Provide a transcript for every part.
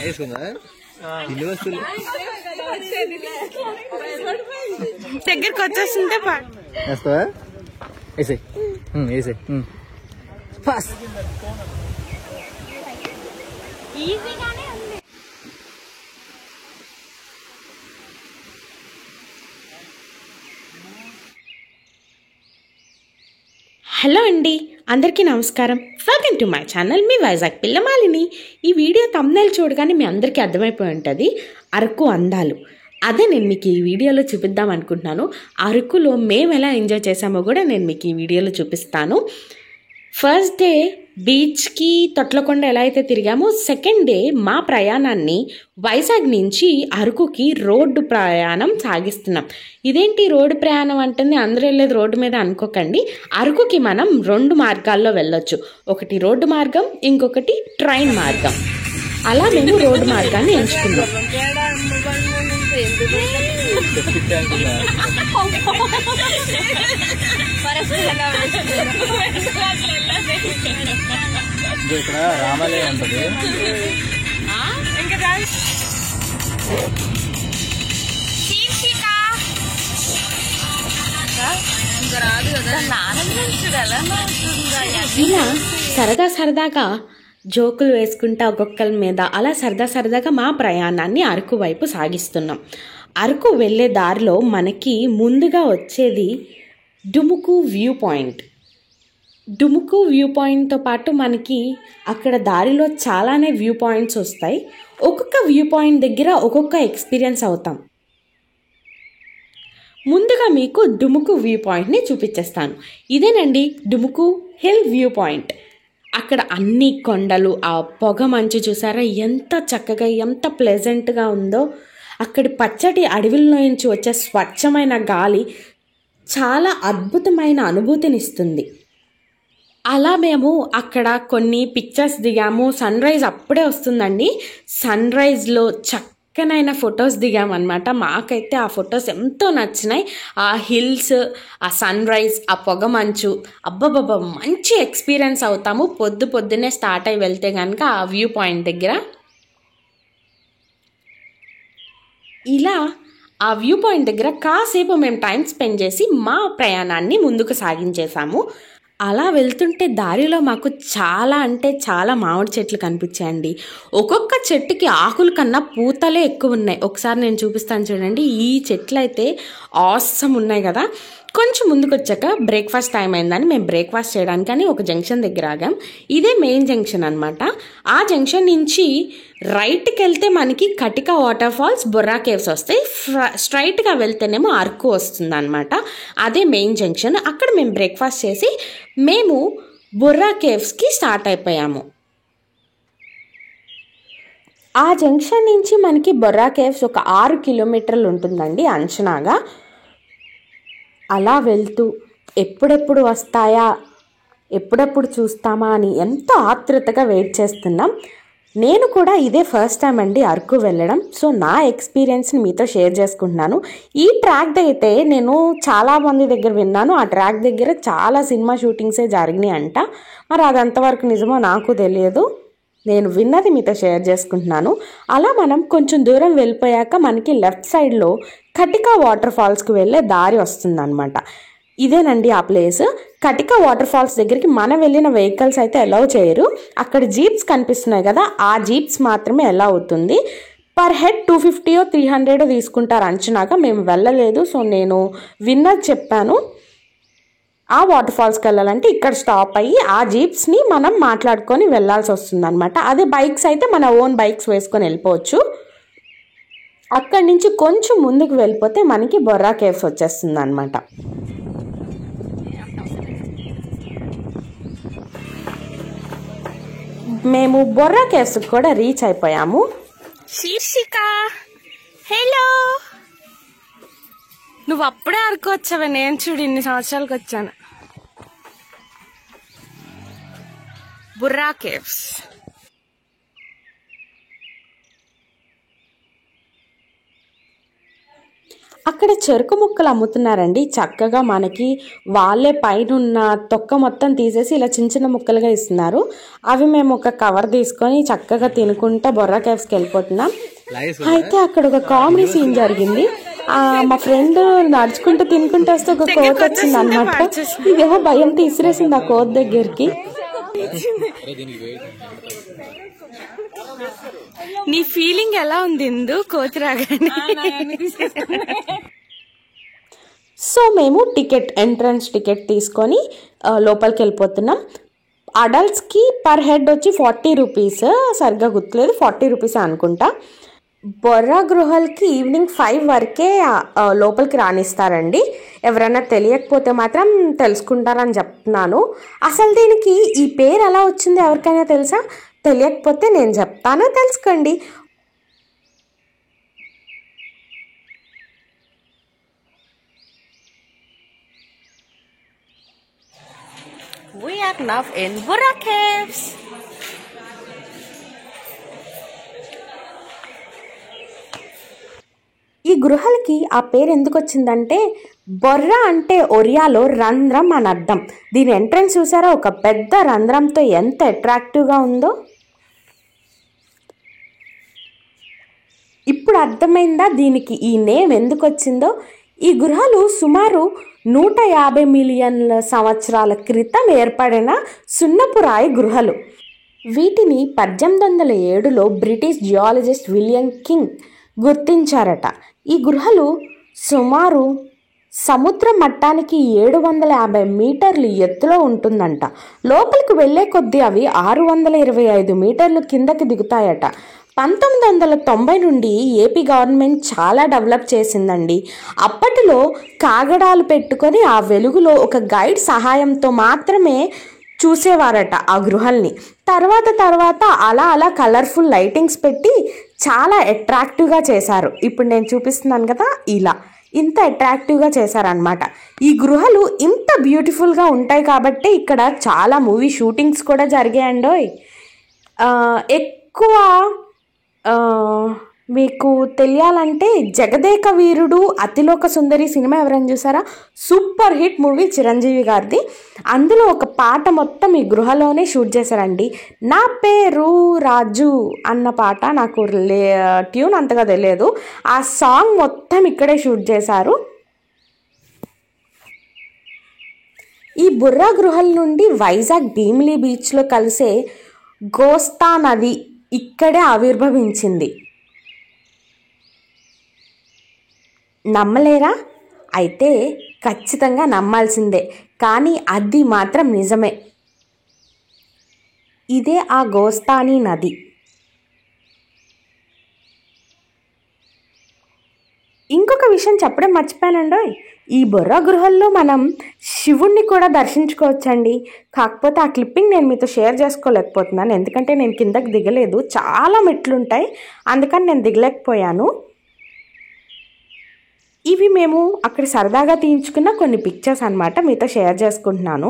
వేసుకుందా ఇల్లు వస్తువులు దగ్గరికి వచ్చేస్తుంటే వేస్తావా? వేసాయి వేసాయి ఫాస్ట్. హలో అండి, అందరికీ నమస్కారం. వెల్కమ్ టు మై ఛానల్, మీ వైజాగ్ పిల్లమాలిని. ఈ వీడియో థంబ్నెయిల్ చూడగానే మీ అందరికీ అర్థమైపోయి ఉంటుంది అరకు అందాలు. అదే నేను మీకు ఈ వీడియోలో చూపిద్దాం అనుకుంటున్నాను. అరకులో మేము ఎలా ఎంజాయ్ చేసామో కూడా నేను మీకు ఈ వీడియోలో చూపిస్తాను. ఫస్ట్ డే బీచ్కి తొట్లకొండ ఎలా అయితే తిరిగామో, సెకండ్ డే మా ప్రయాణాన్ని వైజాగ్ నుంచి అరకుకి రోడ్డు ప్రయాణం సాగిస్తున్నాం. ఇదేంటి రోడ్డు ప్రయాణం అంటుంది, అందరూ వెళ్ళేది రోడ్డు మీద అనుకోకండి. అరకుకి మనం 2 మార్గాల్లో వెళ్ళొచ్చు. ఒకటి రోడ్డు మార్గం, ఇంకొకటి ట్రైన్ మార్గం. అలా మేము రోడ్డు మార్గాన్ని ఎంచుకున్నాం. ఇక్కడ రామాలయం ఉంటుంది. ఇలా సరదాగా జోకులు వేసుకుంటా ఒక్కొక్కరి మీద అలా సరదాగా మా ప్రయాణాన్ని అరకు వైపు సాగిస్తున్నాం. అరకు వెళ్ళే దారిలో మనకి ముందుగా వచ్చేది డుముకు వ్యూ పాయింట్. డుముకు వ్యూ పాయింట్తో పాటు మనకి అక్కడ దారిలో చాలానే వ్యూ పాయింట్స్ వస్తాయి. ఒక్కొక్క వ్యూ పాయింట్ దగ్గర ఒక్కొక్క ఎక్స్పీరియన్స్ అవుతాం. ముందుగా మీకు డుముకు వ్యూ పాయింట్ని చూపించేస్తాను. ఇదేనండి డుముకు హిల్ వ్యూ పాయింట్. అక్కడ అన్ని కొండలు, ఆ పొగ మంచు చూసారా ఎంత చక్కగా, ఎంత ప్లెజెంట్గా ఉందో. అక్కడి పచ్చటి అడవుల్లో నుంచి వచ్చే స్వచ్ఛమైన గాలి చాలా అద్భుతమైన అనుభూతినిస్తుంది. అలా మేము అక్కడ కొన్ని పిక్చర్స్ దిగాము. సన్ రైజ్ అప్పుడే వస్తుందండి. సన్ రైజ్లో చక్కనైన ఫొటోస్ దిగామన్నమాట. మాకైతే ఆ ఫొటోస్ ఎంతో నచ్చినాయి. ఆ హిల్స్, ఆ సన్ రైజ్, ఆ పొగ మంచు, అబ్బబ్బబ్బ మంచి ఎక్స్పీరియన్స్ అవుతాము పొద్దున్నే స్టార్ట్ అయి వెళ్తే కనుక ఆ వ్యూ పాయింట్ దగ్గర. ఇలా ఆ వ్యూ పాయింట్ దగ్గర కాసేపు మేము టైం స్పెండ్ చేసి మా ప్రయాణాన్ని ముందుకు సాగించేసాము. అలా వెళ్తుంటే దారిలో మాకు చాలా అంటే చాలా మామిడి చెట్లు కనిపించాయండి. ఒక్కొక్క చెట్టుకి ఆకుల కన్నా పూతలే ఎక్కువ ఉన్నాయి. ఒకసారి నేను చూపిస్తాను చూడండి. ఈ చెట్లు అయితే ఆసమ్ ఉన్నాయి కదా. కొంచెం ముందుకు వచ్చాక బ్రేక్ఫాస్ట్ టైం అయిందని మేము బ్రేక్ఫాస్ట్ చేయడానికి అని ఒక జంక్షన్ దగ్గర ఆగాం. ఇదే మెయిన్ జంక్షన్ అనమాట. ఆ జంక్షన్ నుంచి రైట్కి వెళ్తే మనకి కటిక వాటర్ ఫాల్స్, బొర్రా కేవ్స్ వస్తాయి. స్ట్రైట్గా వెళ్తేనేమో అరకు వస్తుంది అనమాట. అదే మెయిన్ జంక్షన్. అక్కడ మేము బ్రేక్ఫాస్ట్ చేసి మేము బొర్రా కేవ్స్కి స్టార్ట్ అయిపోయాము. ఆ జంక్షన్ నుంచి మనకి బొర్రా కేవ్స్ ఒక 6 కిలోమీటర్లు ఉంటుందండి అంచనాగా. అలా వెళ్తూ ఎప్పుడెప్పుడు వస్తాయా, ఎప్పుడెప్పుడు చూస్తామా అని ఎంతో ఆతృతగా వెయిట్ చేస్తున్నాం. నేను కూడా ఇదే ఫస్ట్ టైం అండి అరకు వెళ్ళడం. సో నా ఎక్స్పీరియన్స్ని మీతో షేర్ చేసుకుంటున్నాను. ఈ ట్రాక్ అయితే నేను చాలా మంది దగ్గర విన్నాను. ఆ ట్రాక్ దగ్గర చాలా సినిమా షూటింగ్సే జరిగినాయి అంట. మరి అది అంతవరకు నిజమో నాకు తెలియదు. నేను విన్నది మీతో షేర్ చేసుకుంటున్నాను. అలా మనం కొంచెం దూరం వెళ్ళిపోయాక మనకి లెఫ్ట్ సైడ్లో కటిక వాటర్ ఫాల్స్కి వెళ్ళే దారి వస్తుందన్నమాట. ఇదేనండి ఆ ప్లేస్. కటిక వాటర్ ఫాల్స్ దగ్గరికి మనం వెళ్ళిన వెహికల్స్ అయితే అలౌ చేయరు. అక్కడ జీప్స్ కనిపిస్తున్నాయి కదా, ఆ జీప్స్ మాత్రమే అలౌ అవుతుంది. పర్ హెడ్ 250 300 తీసుకుంటారు అంచనాగా. మేము వెళ్ళలేదు, సో నేను విన్నది చెప్పాను. ఆ వాటర్ ఫాల్స్కి వెళ్ళాలంటే ఇక్కడ స్టాప్ అయ్యి ఆ జీప్స్ని మనం మాట్లాడుకొని వెళ్ళాల్సి వస్తుంది అనమాట. అదే బైక్స్ అయితే మన ఓన్ బైక్స్ వేసుకొని వెళ్ళిపోవచ్చు. అక్కడి నుంచి కొంచెం ముందుకు వెళ్ళిపోతే మనకి బొర్రా కేవ్స్ వచ్చేస్తుంది అనమాట. మేము బొర్రా కేవ్స్ కూడా రీచ్ అయిపోయాము. శీర్షిక, హలో. నువ్వు అప్పుడే అరకు వచ్చావే, నేను చూడు ఇన్ని సంవత్సరాలకు వచ్చాను. బొర్రా కేవ్స్. అక్కడ చెరుకు ముక్కలు అమ్ముతున్నారండి. చక్కగా మనకి వాళ్ళే పైన ఉన్న తొక్క మొత్తం తీసేసి ఇలా చిన్న చిన్న ముక్కలుగా ఇస్తున్నారు. అవి మేము ఒక కవర్ తీసుకొని చక్కగా తినుకుంటా బొర్రా కేవ్స్కి వెళ్ళిపోతున్నాం. అయితే అక్కడ ఒక కామెడీ సీన్ జరిగింది. మా ఫ్రెండ్ నడుచుకుంటూ తినుకుంటూ వస్తే ఒక కోతి వచ్చింది అనమాట. ఇదేమో భయంతో ఇసిరేసింది ఆ కోతి దగ్గరికి. నీ ఫీలింగ్ ఎలా ఉంది ఇందు కోతి రాగానే? సో మేము ఎంట్రన్స్ టికెట్ తీసుకొని లోపలికి వెళ్ళిపోతున్నాం. అడల్ట్స్కి పర్ హెడ్ వచ్చి 40 రూపీస్, సరిగ్గా గుర్తులేదు, 40 రూపీస్ అనుకుంటా. బొర్రా గృహాలకి ఈవినింగ్ 5 వరకే లోపలికి రానిస్తారండి. ఎవరైనా తెలియకపోతే మాత్రం తెలుసుకుంటారని చెప్తున్నాను. అసలు దీనికి ఈ పేరు ఎలా వచ్చిందో ఎవరికైనా తెలుసా? తెలియకపోతే నేను చెప్తాను, తెలుసుకోండి. We are now in Bora Caves. ఈ గృహలకి ఆ పేరు ఎందుకు వచ్చిందంటే బొర్రా అంటే ఒరియాలో రంధ్రం అని అర్థం. దీని ఎంట్రన్స్ చూసారా, ఒక పెద్ద రంధ్రంతో ఎంత అట్రాక్టివ్గా ఉందో. ఇప్పుడు అర్థమైందా దీనికి ఈ నేమ్ ఎందుకు వచ్చిందో? ఈ గృహాలు సుమారు 150 మిలియన్ల సంవత్సరాల క్రితం ఏర్పడిన సున్నపు రాయి గృహలు. వీటిని 1807లో బ్రిటిష్ జియాలజిస్ట్ విలియం కింగ్ గుర్తించారట. ఈ గృహలు సుమారు సముద్ర మట్టానికి 750 మీటర్లు ఎత్తులో ఉంటుందంట. లోపలికి వెళ్లే కొద్దీ అవి 625 మీటర్లు కిందకి దిగుతాయట. 1990 నుండి ఏపీ గవర్నమెంట్ చాలా డెవలప్ చేసిందండి. అప్పటిలో కాగడాలు పెట్టుకొని ఆ వెలుగులో ఒక గైడ్ సహాయంతో మాత్రమే చూసేవారట ఆ గృహల్ని. తర్వాత అలా అలా కలర్ఫుల్ లైటింగ్స్ పెట్టి చాలా అట్రాక్టివ్గా చేశారు. ఇప్పుడు నేను చూపిస్తున్నాను కదా, ఇలా ఇంత అట్రాక్టివ్గా చేశారనమాట. ఈ గృహలు ఇంత బ్యూటిఫుల్గా ఉంటాయి కాబట్టి ఇక్కడ చాలా మూవీ షూటింగ్స్ కూడా జరిగాయండోయ్. ఎక్కువ మీకు తెలియాలంటే జగదేక వీరుడు అతిలోక సుందరి సినిమా ఎవరైనా చూసారా? సూపర్ హిట్ మూవీ చిరంజీవి గారిది. అందులో ఒక పాట మొత్తం ఈ గృహలోనే షూట్ చేశారండి. నా పేరు రాజు అన్న పాట, నాకు ట్యూన్ అంతగా తెలియదు. ఆ సాంగ్ మొత్తం ఇక్కడే షూట్ చేశారు. ఈ బుర్రా గృహల నుండి వైజాగ్ భీమిలీ బీచ్లో కలిసే గోస్తా నది ఇక్కడే ఆవిర్భవించింది. నమ్మలేరా? అయితే ఖచ్చితంగా నమ్మాల్సిందే, కానీ అది మాత్రం నిజమే. ఇదే ఆ గోస్తాని నది. ఇంకొక విషయం చెప్పడం మర్చిపోయానండి. ఈ బొర్రా గృహల్లో మనం శివుణ్ణి కూడా దర్శించుకోవచ్చండి. కాకపోతే ఆ క్లిప్పింగ్ నేను మీతో షేర్ చేసుకోలేకపోతున్నాను, ఎందుకంటే నేను కిందకి దిగలేదు. చాలా మెట్లుంటాయి, అందుకని నేను దిగలేకపోయాను. ఇవి మేము అక్కడ సరదాగా తీయించుకున్న కొన్ని పిక్చర్స్ అన్నమాట, మీతో షేర్ చేసుకుంటున్నాను.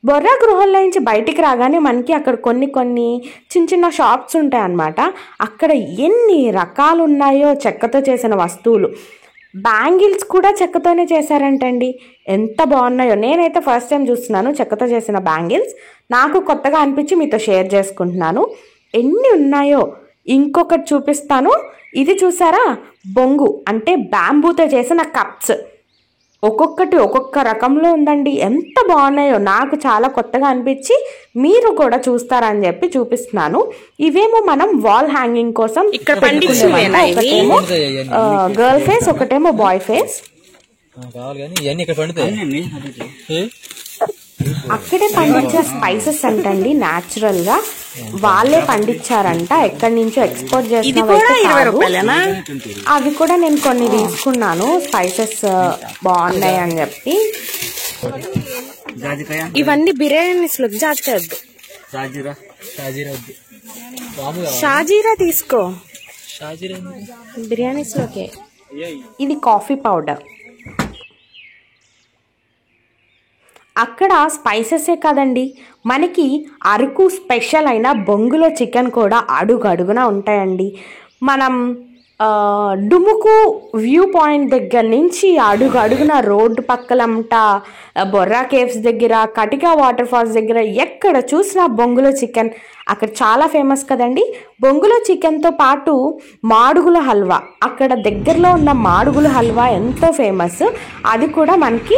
బొర్రా గృహంలో నుంచి బయటికి రాగానే మనకి అక్కడ కొన్ని చిన్న చిన్న షాప్స్ ఉంటాయి అన్నమాట. అక్కడ ఎన్ని రకాలు ఉన్నాయో చెక్కతో చేసిన వస్తువులు. బ్యాంగిల్స్ కూడా చెక్కతోనే చేశారంటండి, ఎంత బాగున్నాయో. నేనైతే ఫస్ట్ టైం చూస్తున్నాను చెక్కతో చేసిన బ్యాంగిల్స్. నాకు కొత్తగా అనిపించి మీతో షేర్ చేసుకుంటున్నాను. ఎన్ని ఉన్నాయో ఇంకొకటి చూపిస్తాను. ఇది చూసారా, బొంగు అంటే బ్యాంబూతో చేసిన కప్స్. ఒక్కొక్కటి ఒక్కొక్క రకంలో ఉందండి, ఎంత బాగున్నాయో. నాకు చాలా కొత్తగా అనిపించి మీరు కూడా చూస్తారని చెప్పి చూపిస్తున్నాను. ఇవేమో మనం వాల్ హ్యాంగింగ్ కోసం ఇక్కడ ఒకటేమో గర్ల్ ఫేస్, ఒకటేమో బాయ్ ఫేస్. అక్కడే పండించిన స్పైసెస్ అంటండి, న్యాచురల్ గా వాళ్ళే పండించారంట, ఎక్కడి నుంచో ఎక్స్పోర్ట్ చేసిన. అవి కూడా నేను కొన్ని తీసుకున్నాను, స్పైసెస్ బాగున్నాయి అని చెప్పి. ఇవన్నీ బిర్యానీస్ లో షాజీరా తీసుకో, బిర్యానీస్ లోకే. ఇది కాఫీ పౌడర్. అక్కడ స్పైసెసే కదండి, మనకి అరకు స్పెషల్ అయిన బొంగులో చికెన్ కూడా అడుగడుగునా ఉంటాయండి. మనం డుముకు వ్యూ పాయింట్ దగ్గర నుంచి అడుగు అడుగున రోడ్డు పక్కలంట బొర్రా కేవ్స్ దగ్గర, కటికా వాటర్ ఫాల్స్ దగ్గర ఎక్కడ చూసినా బొంగులో చికెన్ అక్కడ చాలా ఫేమస్ కదండి. బొంగులో చికెన్తో పాటు మాడుగుల హల్వా, అక్కడ దగ్గరలో ఉన్న మాడుగుల హల్వా ఎంతో ఫేమస్. అది కూడా మనకి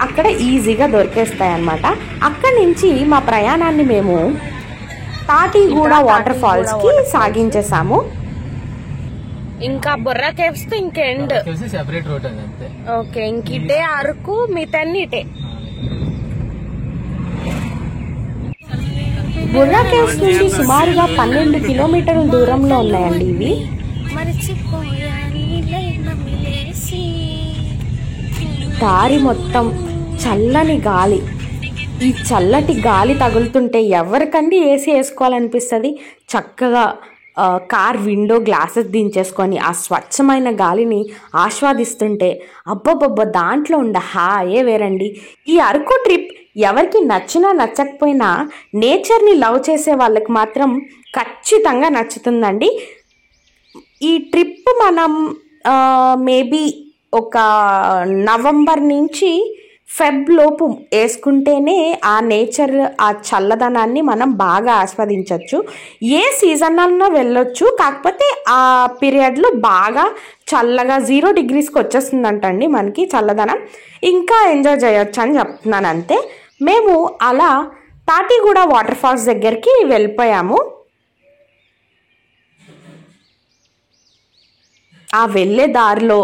అక్కడ ఈజీగా దొరికేస్తాయి అన్నమాట. అక్కడి నుంచి మా ప్రయాణాన్ని మేము తాటిగూడ వాటర్ ఫాల్స్కి సాగించేసాము. ఇంకా బొర్రా కేవ్స్ తో ఇంక ఎండ్ సెపరేట్ రోడ్ అది అంతే. ఓకే, ఇంక ఇటే అరకు, మిగతాన్ని ఇటే. బొర్రా కేవ్స్ నుండి సుమారుగా 12 కిలోమీటర్ల దూరంలో ఉన్నాయండి ఇవి. దారి మొత్తం చల్లని గాలి. ఈ చల్లటి గాలి తగులుతుంటే ఎవరికండి ఏసీ వేసుకోవాలనిపిస్తుంది? చక్కగా కార్ విండో గ్లాసెస్ దించేసుకొని ఆ స్వచ్ఛమైన గాలిని ఆస్వాదిస్తుంటే అబ్బబ్బబ్బ దాంట్లో ఉండే హాయే వేరండి. ఈ అరకు ట్రిప్ ఎవరికి నచ్చినా నచ్చకపోయినా నేచర్ని లవ్ చేసే వాళ్ళకి మాత్రం ఖచ్చితంగా నచ్చుతుందండి. ఈ ట్రిప్ మనం మేబీ ఒక నవంబర్ నుంచి ఫెబ్ లోపు వేసుకుంటేనే ఆ నేచర్, ఆ చల్లదనాన్ని మనం బాగా ఆస్వాదించవచ్చు. ఏ సీజన్లో వెళ్ళొచ్చు, కాకపోతే ఆ పీరియడ్లో బాగా చల్లగా 0 degreesకి వచ్చేస్తుందంటండి మనకి చల్లదనం. ఇంకా ఎంజాయ్ చేయొచ్చు అని చెప్తున్నాను అంతే. మేము అలా తాటిగూడ వాటర్ ఫాల్స్ దగ్గరికి వెళ్ళిపోయాము. ఆ వెళ్ళే దారిలో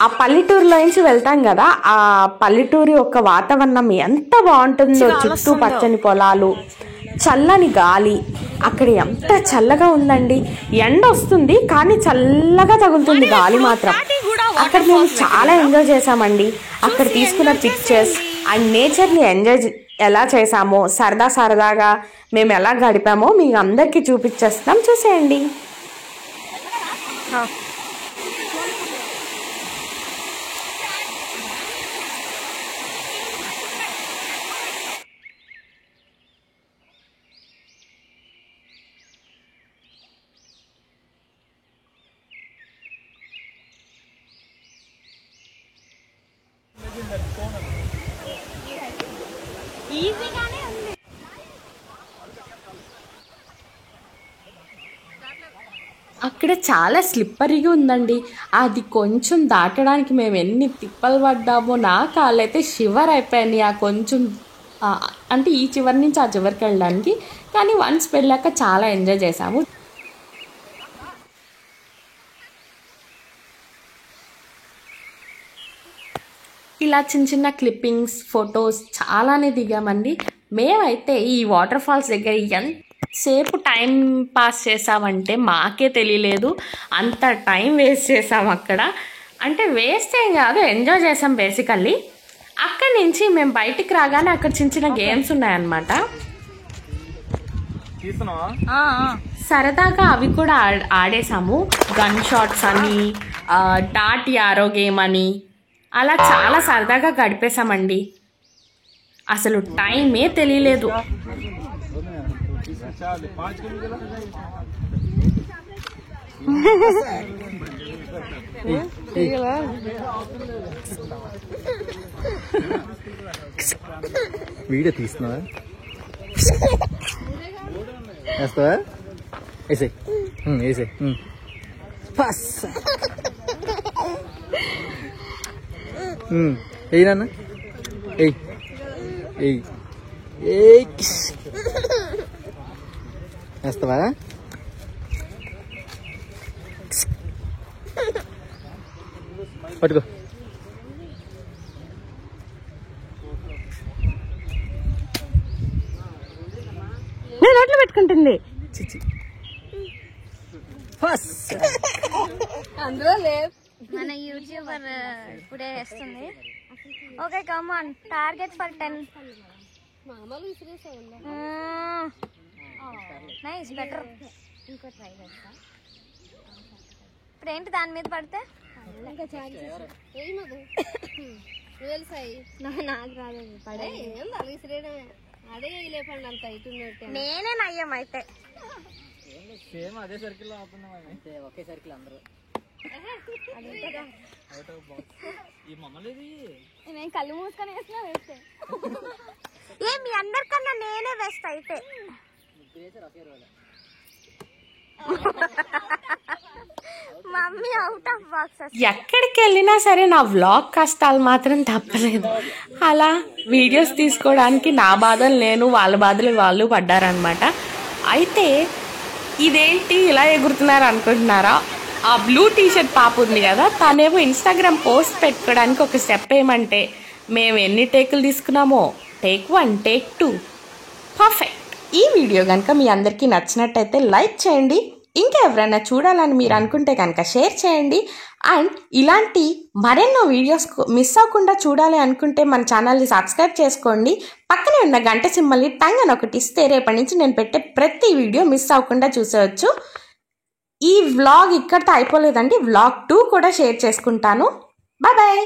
ఆ పల్లెటూరులో నుంచి వెళ్తాం కదా, ఆ పల్లెటూరి యొక్క వాతావరణం ఎంత బాగుంటుందో. చుట్టూ పచ్చని పొలాలు, చల్లని గాలి, అక్కడ ఎంత చల్లగా ఉందండి. ఎండ వస్తుంది కానీ చల్లగా తగులుతుంది గాలి మాత్రం. అక్కడ మేము చాలా ఎంజాయ్ చేసామండి. అక్కడ తీసుకున్న పిక్చర్స్ అండ్ నేచర్ని ఎంజాయ్ ఎలా చేసామో, సరదాగా మేము ఎలా గడిపామో మీకు అందరికీ చూపించేస్తాం, చూసేయండి. అక్కడ చాలా స్లిప్పరీగా ఉందండి. అది కొంచెం దాటడానికి మేము ఎన్ని తిప్పలు పడ్డామో. నా కాళ్ళు అయితే షివర్ అయిపోయాయి ఆ కొంచెం, అంటే ఈ చివరి నుంచి ఆ చివరికి వెళ్ళడానికి. కానీ వన్స్ వెళ్ళాక చాలా ఎంజాయ్ చేసాము. ఇలా చిన్న క్లిప్పింగ్స్, ఫొటోస్ చాలానే దిగామండి. మేమైతే ఈ వాటర్ ఫాల్స్ దగ్గర ఎంతసేపు టైం పాస్ చేసామంటే మాకే తెలియలేదు. అంత టైం వేస్ట్ చేసాం అక్కడ. అంటే వేస్ట్ ఏం కాదు, ఎంజాయ్ చేసాం బేసికల్లీ. అక్కడి నుంచి మేము బయటికి రాగానే అక్కడ చిన్న గేమ్స్ ఉన్నాయన్నమాట. సరదాగా అవి కూడా ఆడేసాము. గన్ షాట్స్ అని, డాట్ యారో గేమ్ అని, అలా చాలా సరదాగా గడిపేశామండి. అసలు టైమే తెలియలేదు. వీడియో తీస్తున్నావా? వేస్తావా? వేసే వేసే ఎయ్ నాన్న, ఎయ్ ఎయ్ ఎయ్. వేస్తావా? పట్టుకో. నేను నోట్లో పెట్టుకుంటుంది. అందులో లేదు. మన యూట్యూబర్ ఇప్పుడే వేస్తుంది. Okay come on, target for 10. Nice, better. ఇంకో ట్రై చేస్తా. ఇప్పుడు ఏంటి దాని మీద పడితే ఇంకా నాకు రాదు. పడే విసిరేయడమే. అదే లేపండి అంత ఇటున్నట్టు. నేనే నయ్యం అయితే. సేమ్ అదే సర్కిల్ అవుతున్నాం. ఒకే సర్కిల్ అందరూ. నేను కళ్ళు మూసుకొని వేసినా వేస్తే ఏ మీ అందరికన్నా నేనే వేస్తా అయితే. Mummy out of box. ఎక్కడికి వెళ్ళినా సరే నా వ్లాగ్ కష్టాలు మాత్రం తప్పలేదు. అలా వీడియోస్ తీసుకోవడానికి నా బాధలు నేను, వాళ్ళ బాధలు వాళ్ళు పడ్డారనమాట. అయితే ఇదేంటి ఇలా ఎగురుతున్నారు అనుకుంటున్నారా? ఆ బ్లూ టీషర్ట్ పాప ఉంది కదా, తనేమో ఇన్స్టాగ్రామ్ పోస్ట్ పెట్టుకోవడానికి ఒక స్టెప్ ఏమంటే మేము ఎన్ని టేకులు తీసుకున్నామో టేక్ 1, టేక్ 2 పర్ఫెక్ట్. ఈ వీడియో కనుక మీ అందరికీ నచ్చినట్టయితే లైక్ చేయండి. ఇంకా ఎవరైనా చూడాలని మీరు అనుకుంటే కనుక షేర్ చేయండి. అండ్ ఇలాంటి మరెన్నో వీడియోస్ మిస్ అవ్వకుండా చూడాలి అనుకుంటే మన ఛానల్ని సబ్స్క్రైబ్ చేసుకోండి. పక్కనే ఉన్న గంట సింబల్ని టంగ్ అని ఒకటి ఇస్తే రేపటి నుంచి నేను పెట్టే ప్రతి వీడియో మిస్ అవ్వకుండా చూసేవచ్చు. ఈ వ్లాగ్ ఇక్కడితో అయిపోలేదండి, వ్లాగ్ 2 కూడా షేర్ చేసుకుంటాను. Bye bye.